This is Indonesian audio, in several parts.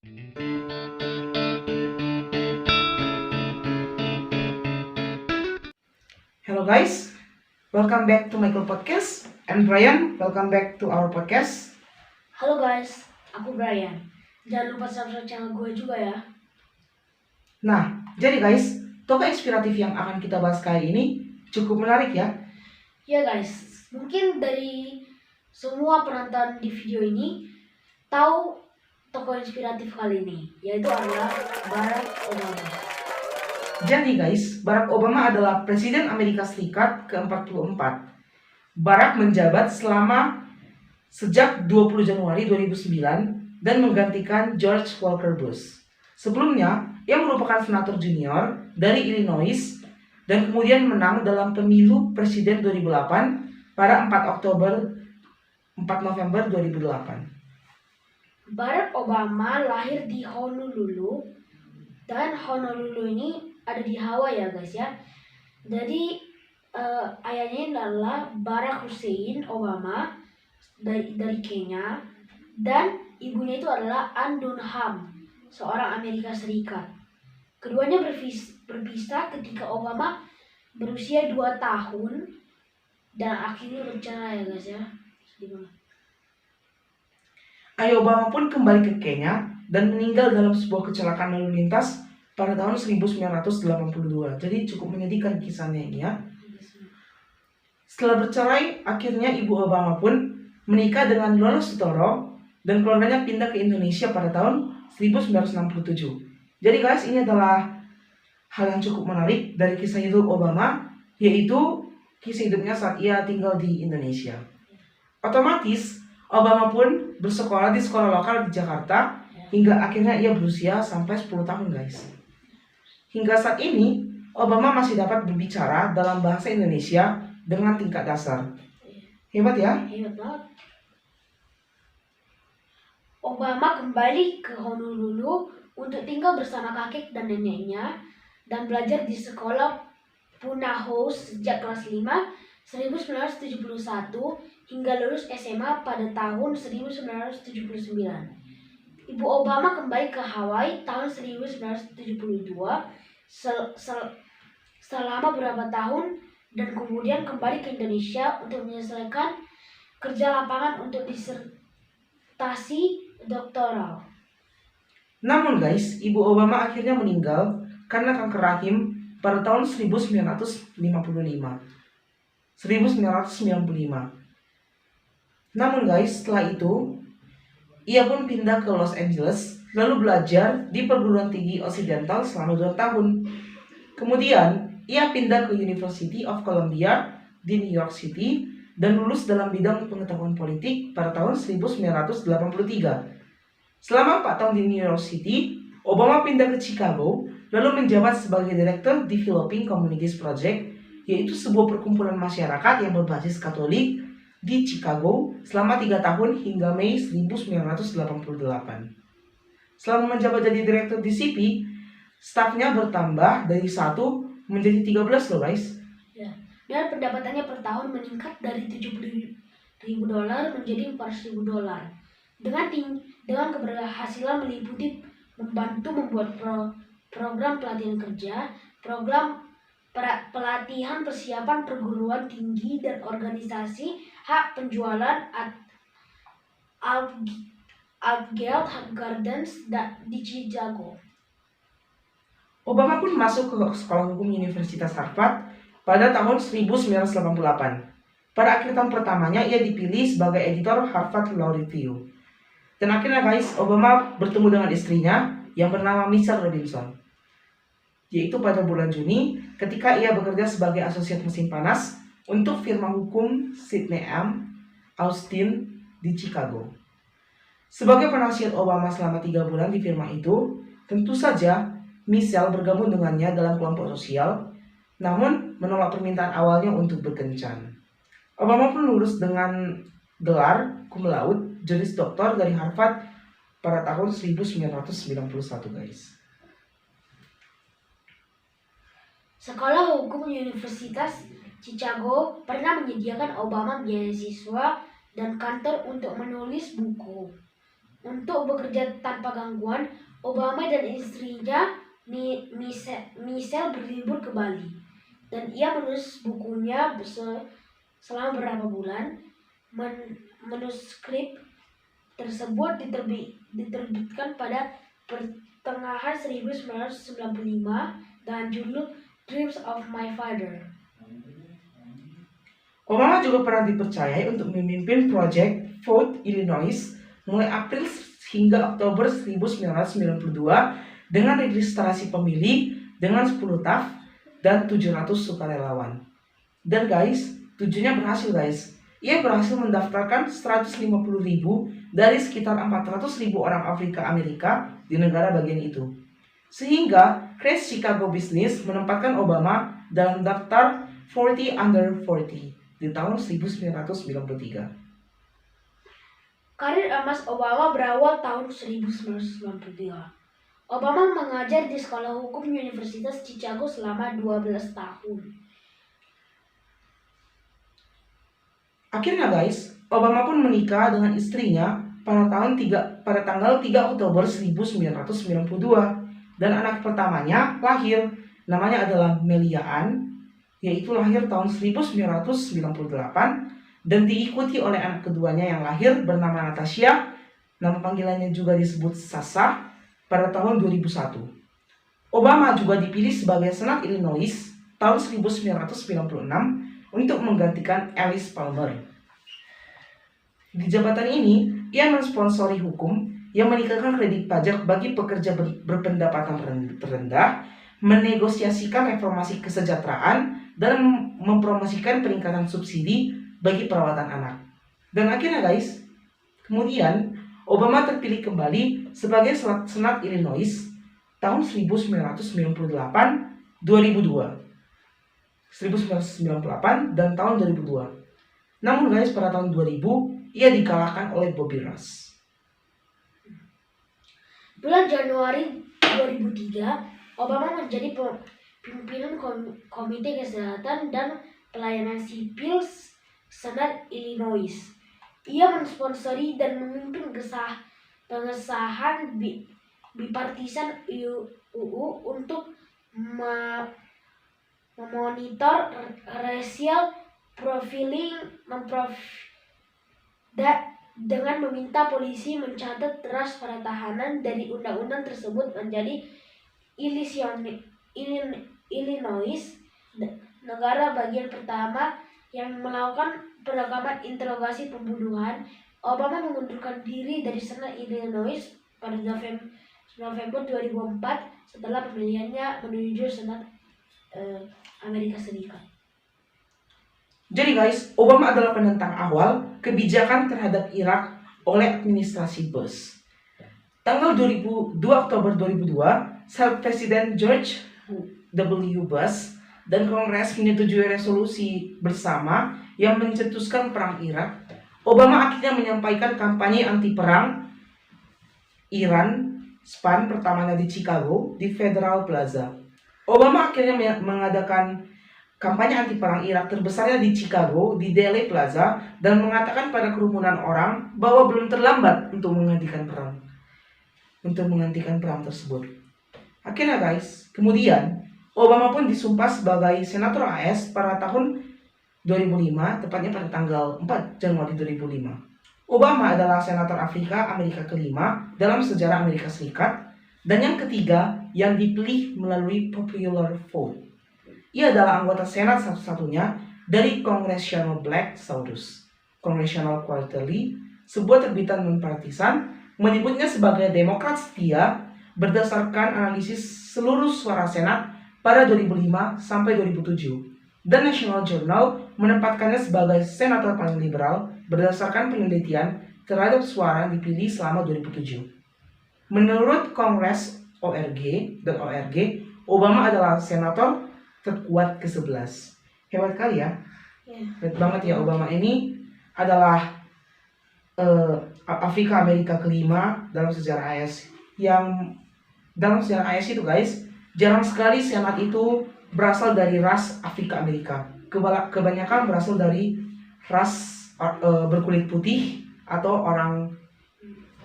Hello guys, welcome back to Michael Podcast. And Brian, welcome back to our podcast. Halo guys, aku Brian. Jangan lupa subscribe channel gue juga ya. Nah, jadi guys, tokoh inspiratif yang akan kita bahas kali ini cukup menarik ya. Ya guys, mungkin dari semua penonton di video ini tahu tokoh inspiratif kali ini, yaitu adalah Barack Obama. Jadi guys, Barack Obama adalah Presiden Amerika Serikat ke-44. Barack menjabat sejak 20 Januari 2009 dan menggantikan George Walker Bush. Sebelumnya, ia merupakan senator junior dari Illinois dan kemudian menang dalam pemilu presiden 2008 pada 4 November 2008. Barack Obama lahir di Honolulu, dan Honolulu ini ada di Hawaii ya guys ya. Jadi ayahnya adalah Barack Hussein Obama dari Kenya, dan ibunya itu adalah Ann Dunham, seorang Amerika Serikat. Keduanya berpisah ketika Obama berusia 2 tahun dan akhirnya bercerai ya guys ya. Ayah Obama pun kembali ke Kenya dan meninggal dalam sebuah kecelakaan lalu lintas pada tahun 1982. Jadi cukup menyedihkan kisahnya ini ya. Setelah bercerai, akhirnya ibu Obama pun menikah dengan Lola Sutoro dan keluarganya pindah ke Indonesia pada tahun 1967. Jadi guys, ini adalah hal yang cukup menarik dari kisah hidup Obama, yaitu kisah hidupnya saat ia tinggal di Indonesia. Otomatis, Obama pun bersekolah di sekolah lokal di Jakarta hingga akhirnya ia berusia sampai 10 tahun guys. Hingga saat ini, Obama masih dapat berbicara dalam bahasa Indonesia dengan tingkat dasar. Hebat ya? Hebat banget. Obama kembali ke Honolulu untuk tinggal bersama kakek dan neneknya dan belajar di sekolah Punahou sejak kelas 5 1971 hingga lulus SMA pada tahun 1979. Ibu Obama kembali ke Hawaii tahun 1972 selama beberapa tahun dan kemudian kembali ke Indonesia untuk menyelesaikan kerja lapangan untuk disertasi doktoral. Namun guys, ibu Obama akhirnya meninggal karena kanker rahim pada tahun 1995. Namun guys, setelah itu ia pun pindah ke Los Angeles lalu belajar di perguruan tinggi Occidental selama 2 tahun. Kemudian ia pindah ke University of Columbia di New York City dan lulus dalam bidang pengetahuan politik pada tahun 1983. Selama 4 tahun di New York City, Obama pindah ke Chicago lalu menjabat sebagai Direktur Developing Communities Project, yaitu sebuah perkumpulan masyarakat yang berbasis Katolik di Chicago selama 3 tahun hingga Mei 1988. Selama menjabat jadi Direktur DCP, stafnya bertambah dari 1 menjadi 13 loh guys. Ya. Dan pendapatannya per tahun meningkat dari $70.000 menjadi $400.000. Dengan keberhasilan meliputi membantu membuat program pelatihan kerja, program pelatihan persiapan perguruan tinggi dan organisasi hak penjualan Altgeld Gardens di Chicago. Obama pun masuk ke sekolah hukum Universitas Harvard pada tahun 1988. Pada akhir tahun pertamanya ia dipilih sebagai editor Harvard Law Review. Dan akhirnya guys, Obama bertemu dengan istrinya yang bernama Michelle Robinson, yaitu pada bulan Juni ketika ia bekerja sebagai asosiat mesin panas untuk firma hukum Sidney M. Austin di Chicago. Sebagai penasihat Obama selama 3 bulan di firma itu, tentu saja Michelle bergabung dengannya dalam kelompok sosial, namun menolak permintaan awalnya untuk berkencan. Obama pun lulus dengan gelar cum laude Juris Doktor dari Harvard pada tahun 1991 guys. Sekolah Hukum Universitas Chicago pernah menyediakan Obama beasiswa dan kantor untuk menulis buku. untuk bekerja tanpa gangguan, Obama dan istrinya Michelle berlibur ke Bali. Dan ia menulis bukunya selama beberapa bulan. Manuskrip tersebut diterbitkan pada pertengahan 1995 dengan judul Dreams of My Father. Obama juga pernah dipercayai untuk memimpin proyek Fort Illinois mulai April hingga Oktober 1992 dengan registrasi pemilih dengan 10 tahap dan 700 sukarelawan. Dan guys, tujuannya berhasil guys. Ia berhasil mendaftarkan 150.000 dari sekitar 400.000 orang Afrika Amerika di negara bagian itu. Sehingga Crain's Chicago Business menempatkan Obama dalam daftar 40 under 40 di tahun 1993. Karir emas Obama berawal tahun 1993. Obama mengajar di Sekolah Hukum Universitas Chicago selama 12 tahun. Akhirnya guys, Obama pun menikah dengan istrinya pada tanggal 3 Oktober 1992 dan anak pertamanya lahir, namanya adalah Melia Ann, yaitu lahir tahun 1998 dan diikuti oleh anak keduanya yang lahir bernama Natasha, nama panggilannya juga disebut Sasha, pada tahun 2001. Obama juga dipilih sebagai Senat Illinois tahun 1996 untuk menggantikan Alice Palmer. Di jabatan ini, ia mensponsori hukum yang meningkatkan kredit pajak bagi pekerja berpendapatan terendah, menegosiasikan reformasi kesejahteraan, dan mempromosikan peningkatan subsidi bagi perawatan anak. Dan akhirnya guys, kemudian Obama terpilih kembali sebagai Senat Illinois tahun 1998, 2002. 1998 dan tahun 2002. Namun guys, pada tahun 2000 ia dikalahkan oleh Bobby Rush. Bulan Januari 2003, Obama menjadi pimpinan Komite Kesehatan dan Pelayanan Sipil Senat Illinois. Ia mensponsori dan memimpin pengesahan bipartisan UU untuk memonitor racial profiling dengan meminta polisi mencatat ras para tahanan dari undang-undang tersebut menjadi Illinois, negara bagian pertama yang melakukan perekaman interogasi pembunuhan. Obama mengundurkan diri dari Senat Illinois pada November 2004 setelah pemilihannya menuju Senat Amerika Serikat. Jadi guys, Obama adalah penentang awal kebijakan terhadap Irak oleh administrasi Bush. Tanggal 2 Oktober 2002, saat Presiden George W. Bush dan Kongres menyetujui resolusi bersama yang mencetuskan perang Irak, Obama akhirnya menyampaikan kampanye anti-perang Iran SPAN pertamanya di Chicago di Federal Plaza. Obama akhirnya mengadakan kampanye anti-perang Irak terbesarnya di Chicago di Dealey Plaza dan mengatakan pada kerumunan orang bahwa belum terlambat untuk menghentikan perang tersebut. Akhirnya guys, kemudian Obama pun disumpah sebagai senator AS pada tahun 2005, tepatnya pada tanggal 4 Januari 2005. Obama adalah senator Afrika Amerika kelima dalam sejarah Amerika Serikat dan yang ketiga yang dipilih melalui popular vote. Ia adalah anggota Senat satu-satunya dari Congressional Black Caucus, Congressional Quarterly, sebuah terbitan non-partisan, menyebutnya sebagai Demokrat setia berdasarkan analisis seluruh suara Senat pada 2005 sampai 2007. Dan National Journal menempatkannya sebagai senator paling liberal berdasarkan penelitian terhadap suara yang dipilih selama 2007. Menurut Kongres ORG, Obama adalah senator terkuat ke-11. Hebat kali ya? Hebat banget ya, Obama ini adalah Afrika Amerika kelima dalam sejarah AS. Yang dalam sejarah AS itu guys, jarang sekali senat itu berasal dari ras Afrika Amerika. Kebanyakan berasal dari ras berkulit putih atau orang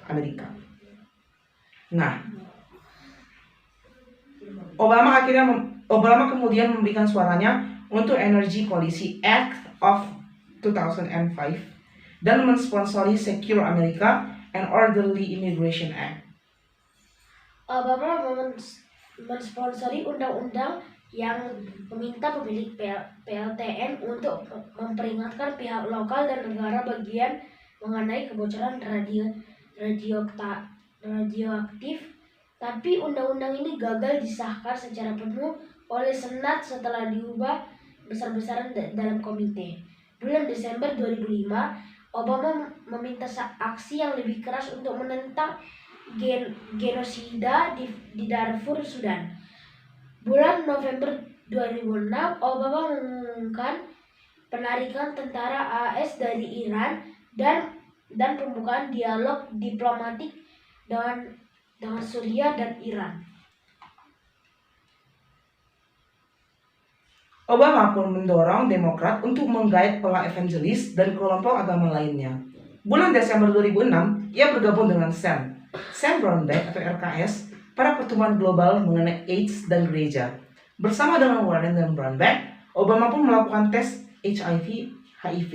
Amerika. Nah, Obama kemudian memberikan suaranya untuk Energy Policy Act of 2005 dan mensponsori Secure America and Orderly Immigration Act. Obama mensponsori undang-undang yang meminta pemilik PLTN untuk memperingatkan pihak lokal dan negara bagian mengenai kebocoran radioaktif. Tapi undang-undang ini gagal disahkan secara penuh oleh Senat setelah diubah besar-besaran dalam komite. Bulan Desember 2005, Obama meminta aksi yang lebih keras untuk menentang genosida di Darfur, Sudan. Bulan November 2006, Obama mengumumkan penarikan tentara AS dari Iran dan pembukaan dialog diplomatik dengan Suriah dan Iran. Obama pun mendorong Demokrat untuk menggait para evangelis dan kelompok agama lainnya. Bulan Desember 2006, ia bergabung dengan Sam Brownback atau RKS pada pertemuan global mengenai AIDS dan gereja. Bersama dengan Warren dan Brownback, Obama pun melakukan tes HIV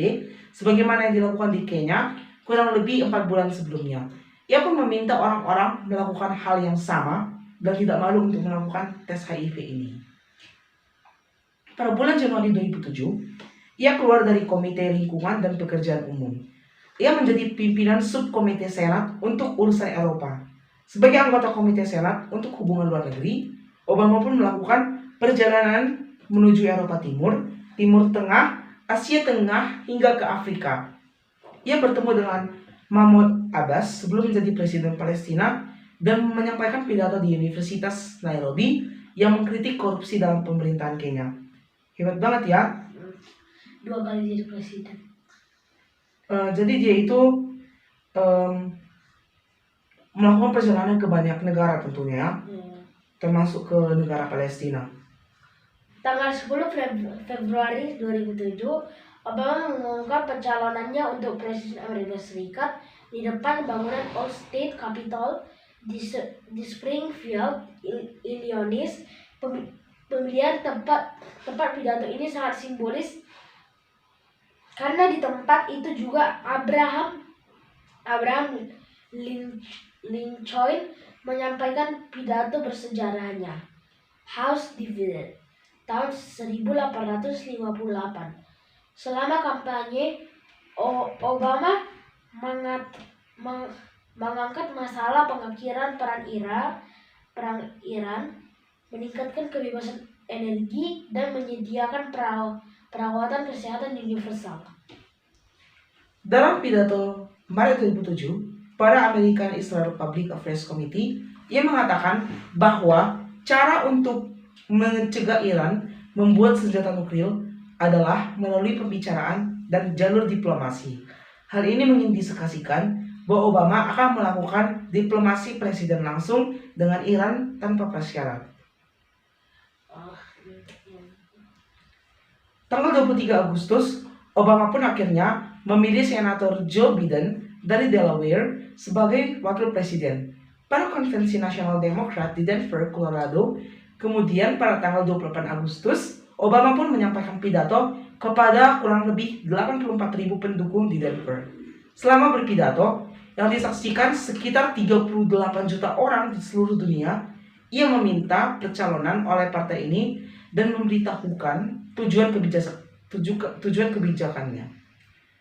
sebagaimana yang dilakukan di Kenya kurang lebih 4 bulan sebelumnya. Ia pun meminta orang-orang melakukan hal yang sama dan tidak malu untuk melakukan tes HIV ini. Pada bulan Januari 2007, ia keluar dari Komite Lingkungan dan Pekerjaan Umum. Ia menjadi pimpinan subkomite Senat untuk urusan Eropa. Sebagai anggota Komite Senat untuk hubungan luar negeri, Obama pun melakukan perjalanan menuju Eropa Timur, Timur Tengah, Asia Tengah, hingga ke Afrika. Ia bertemu dengan Mahmoud Abbas sebelum menjadi Presiden Palestina dan menyampaikan pidato di Universitas Nairobi yang mengkritik korupsi dalam pemerintahan Kenya. Hebat banget ya. 2 kali jadi presiden. Jadi dia itu melakukan perjalanan ke banyak negara tentunya, termasuk ke negara Palestina. Tanggal 10 Februari 2007, Obama mengumumkan pencalonannya untuk Presiden Amerika Serikat di depan bangunan Old State Capitol di Springfield, Illinois. Pemilihan tempat pidato ini sangat simbolis karena di tempat itu juga Abraham Lincoln menyampaikan pidato bersejarahnya House Divided tahun 1858. Selama kampanye, Obama mengangkat masalah pengakhiran perang Iran, meningkatkan kebebasan energi, dan menyediakan perawatan kesehatan universal. Dalam pidato Maret 2007 pada American Israel Public Affairs Committee, ia mengatakan bahwa cara untuk mencegah Iran membuat senjata nuklir adalah melalui pembicaraan dan jalur diplomasi. Hal ini mengindikasikan bahwa Obama akan melakukan diplomasi presiden langsung dengan Iran tanpa prasyarat. Tanggal 23 Agustus, Obama pun akhirnya memilih Senator Joe Biden dari Delaware sebagai wakil presiden pada konvensi nasional Demokrat di Denver, Colorado. Kemudian pada tanggal 28 Agustus, Obama pun menyampaikan pidato kepada kurang lebih 84.000 pendukung di Denver. Selama berpidato, yang disaksikan sekitar 38 juta orang di seluruh dunia, ia meminta pencalonan oleh partai ini dan memberitahukan tujuan kebijakannya.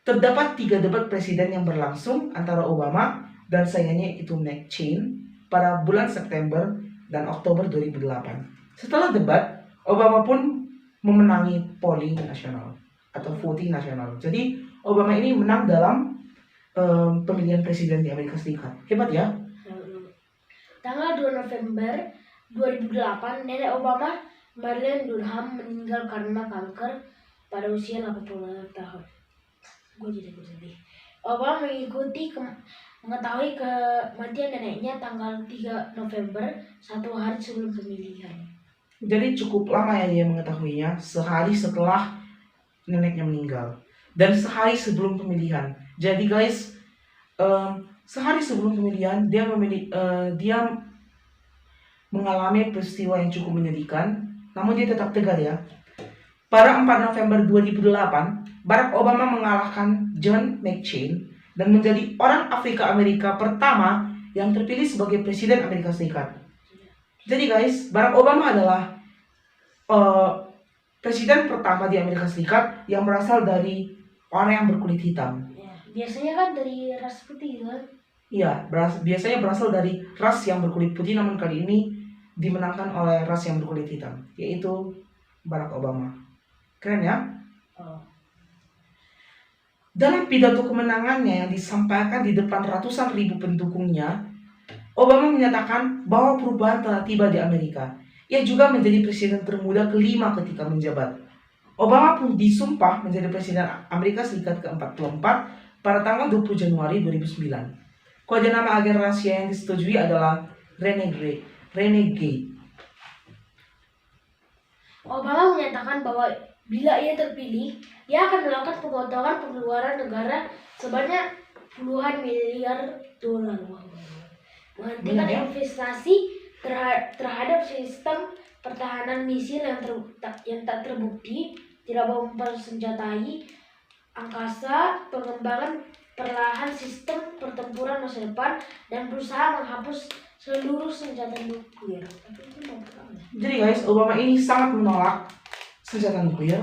Terdapat 3 debat presiden yang berlangsung antara Obama dan saingannya itu McCain pada bulan September dan Oktober 2008. Setelah debat, Obama pun memenangi polling nasional atau voting nasional. Jadi Obama ini menang dalam pemilihan presiden di Amerika Serikat. Hebat ya. Tanggal 2 November 2008, nenek Obama, Marilyn Dunham, meninggal karena kanker pada usia 86 tahun. Gue jadi sedih. Obama mengetahui kematian neneknya tanggal 3 November, 1 hari sebelum pemilihan. Jadi cukup lama ya dia mengetahuinya, sehari setelah neneknya meninggal dan sehari sebelum pemilihan. Jadi guys, Sehari sebelum pemilihan, dia mengalami peristiwa yang cukup menyedihkan, namun dia tetap tegar ya. Pada 4 November 2008, Barack Obama mengalahkan John McCain dan menjadi orang Afrika Amerika pertama yang terpilih sebagai Presiden Amerika Serikat. Jadi guys, Barack Obama adalah presiden pertama di Amerika Serikat yang berasal dari orang yang berkulit hitam. Ya, biasanya kan dari ras putih kan? Iya, biasanya berasal dari ras yang berkulit putih, namun kali ini dimenangkan oleh ras yang berkulit hitam, yaitu Barack Obama. Keren ya? Oh. Dalam pidato kemenangannya yang disampaikan di depan ratusan ribu pendukungnya, Obama menyatakan bahwa perubahan telah tiba di Amerika. Ia juga menjadi presiden termuda kelima ketika menjabat. Obama pun disumpah menjadi presiden Amerika Serikat ke-44 pada tanggal 20 Januari 2009. Kode nama agen rahasia yang disetujui adalah Renegade. Obama menyatakan bahwa bila ia terpilih, ia akan melakukan pemotongan pengeluaran negara sebanyak puluhan miliar dolar. Menghentikan investasi terhadap sistem pertahanan misil yang tak terbukti, tidak mempersenjatai angkasa, pengembangan perlahan sistem pertempuran masa depan, dan berusaha menghapus seluruh senjata nuklir. Jadi guys, Obama ini sangat menolak senjata nuklir.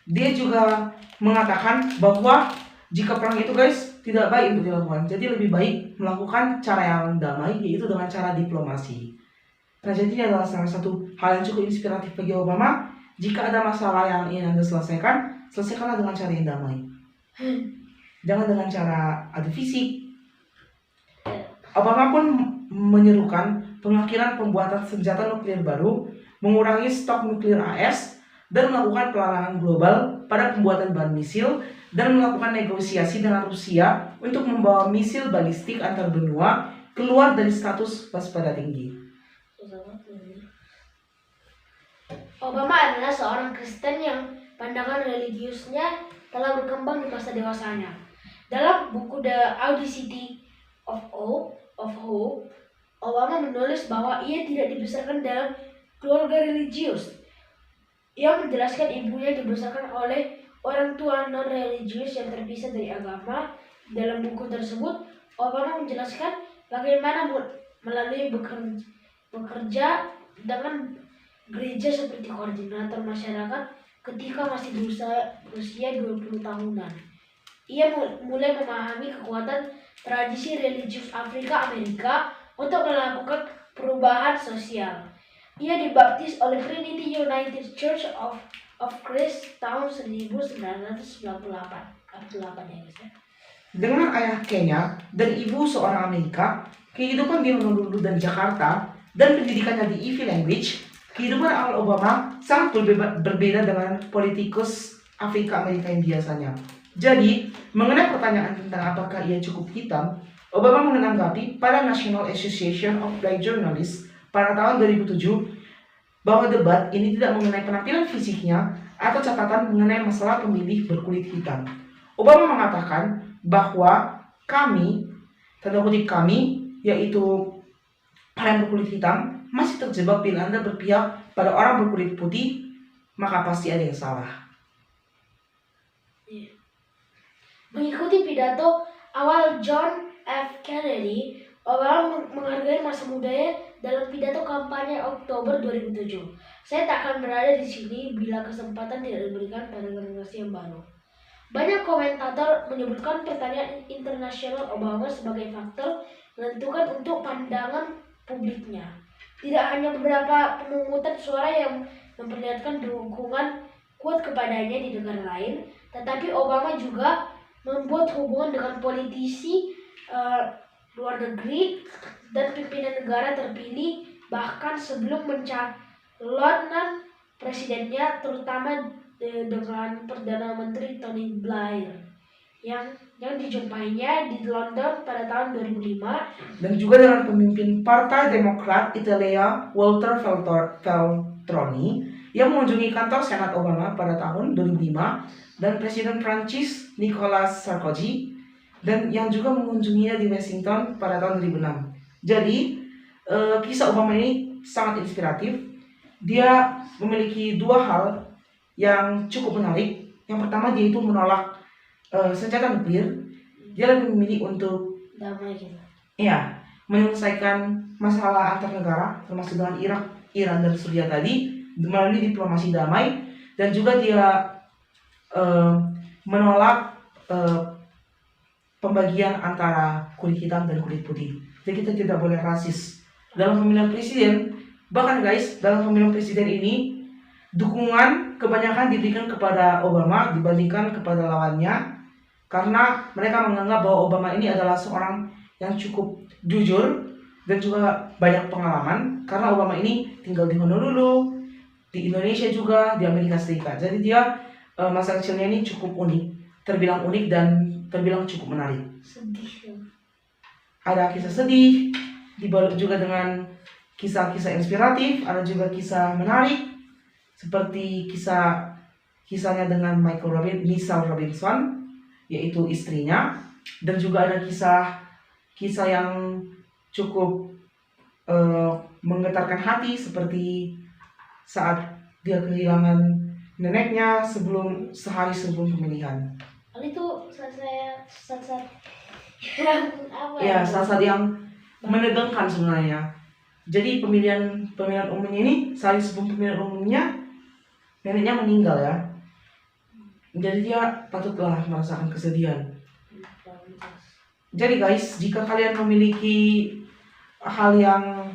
Dia juga mengatakan bahwa jika perang itu guys tidak baik untuk dilakukan, jadi lebih baik melakukan cara yang damai, yaitu dengan cara diplomasi. Nah, jadi ini adalah salah satu hal yang cukup inspiratif bagi Obama. Jika ada masalah yang ingin Anda selesaikanlah dengan cara yang damai. Jangan dengan cara adu fisik. Obama pun menyerukan pengakhiran pembuatan senjata nuklir baru, mengurangi stok nuklir AS, dan melakukan pelarangan global pada pembuatan bahan misil, dan melakukan negosiasi dengan Rusia untuk membawa misil balistik antar benua keluar dari status waspada tinggi. Obama adalah seorang Kristen yang pandangan religiusnya telah berkembang di masa dewasanya. Dalam buku The Audacity of Hope, Obama menulis bahwa ia tidak dibesarkan dalam keluarga religius. Ia menjelaskan ibunya dibesarkan oleh orang tua non-religius yang terpisah dari agama. Dalam buku tersebut, Obama menjelaskan bagaimana melalui bekerja dengan gereja seperti koordinator masyarakat ketika masih berusia 20 tahunan. Ia mulai memahami kekuatan tradisi religius Afrika Amerika untuk melakukan perubahan sosial. Ia dibaptis oleh Trinity United Church of Christ tahun 1998. Ya guys ya. Dengan ayah Kenya dan ibu seorang Amerika, kehidupan di Honolulu dan Jakarta, dan pendidikannya di Ivy Language, kehidupan awal Obama sangat berbeda dengan politikus Afrika Amerika yang biasanya. Jadi, mengenai pertanyaan tentang apakah ia cukup hitam, Obama menanggapi pada National Association of Black Journalists pada tahun 2007 bahwa debat ini tidak mengenai penampilan fisiknya atau catatan mengenai masalah pemilih berkulit hitam. Obama mengatakan bahwa kami, tanda kutip kami, yaitu orang yang berkulit hitam, masih terjebak bila Anda berpihak pada orang berkulit putih, maka pasti ada yang salah. Mengikuti pidato awal John F. Kennedy, Obama menghargai masa mudanya dalam pidato kampanye Oktober 2007. Saya tak akan berada di sini bila kesempatan tidak diberikan pada generasi yang baru. Banyak komentator menyebutkan pertanyaan internasional Obama sebagai faktor menentukan untuk pandangan publiknya. Tidak hanya beberapa pemungutan suara yang memperlihatkan dukungan kuat kepadanya di negara lain, tetapi Obama juga membuat hubungan dengan politisi luar negeri dan pimpinan negara terpilih bahkan sebelum mencalonkan presidennya, terutama dengan Perdana Menteri Tony Blair yang dijumpainya di London pada tahun 2005, dan juga dengan pemimpin Partai Demokrat Italia Walter Veltroni yang mengunjungi kantor Senat Obama pada tahun 2005, dan Presiden Prancis Nicolas Sarkozy dan yang juga mengunjunginya di Washington pada tahun 2006. Jadi kisah Obama ini sangat inspiratif. Dia memiliki dua hal yang cukup menarik. Yang pertama, dia itu menolak senjata nuklir. Dia lebih memilih untuk damai gitu. ya menyelesaikan masalah antar negara termasuk dengan Irak, Iran dan Suriah tadi melalui diplomasi damai, dan juga dia menolak pembagian antara kulit hitam dan kulit putih. Jadi kita tidak boleh rasis dalam pemilihan presiden. Bahkan guys, dalam pemilihan presiden ini dukungan kebanyakan diberikan kepada Obama dibandingkan kepada lawannya, karena mereka menganggap bahwa Obama ini adalah seorang yang cukup jujur dan juga banyak pengalaman, karena Obama ini tinggal di Honolulu, di Indonesia juga, di Amerika Serikat. Jadi dia masa kecilnya ini cukup unik, terbilang unik dan terbilang cukup menarik. Sedih. Ada kisah sedih, dibalut juga dengan kisah-kisah inspiratif, ada juga kisah menarik, seperti kisahnya dengan Michelle Robinson, yaitu istrinya, dan juga ada kisah yang cukup menggetarkan hati, seperti saat dia kehilangan neneknya sehari sebelum pemilihan. Itu saat yang apa Ya, saat yang menegangkan sebenarnya. Jadi pemilihan umumnya ini, sehari sebelum pemilihan umumnya neneknya meninggal ya. Jadi dia patutlah merasakan kesedihan. Jadi guys, jika kalian memiliki hal yang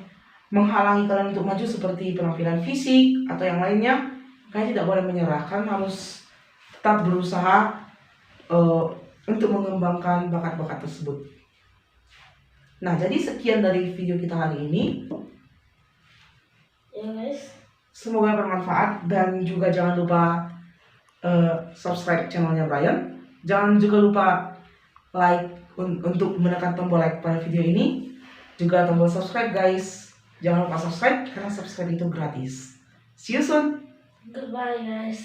menghalangi kalian untuk maju seperti penampilan fisik atau yang lainnya, kalian tidak boleh menyerah. Kalian harus tetap berusaha untuk mengembangkan bakat-bakat tersebut. Nah, jadi sekian dari video kita hari ini. Ya guys, Semoga bermanfaat, dan juga jangan lupa subscribe channelnya Brian. Jangan juga lupa like untuk menekan tombol like pada video ini. Juga tombol subscribe guys. Jangan lupa subscribe karena subscribe itu gratis. See you soon. goodbye guys.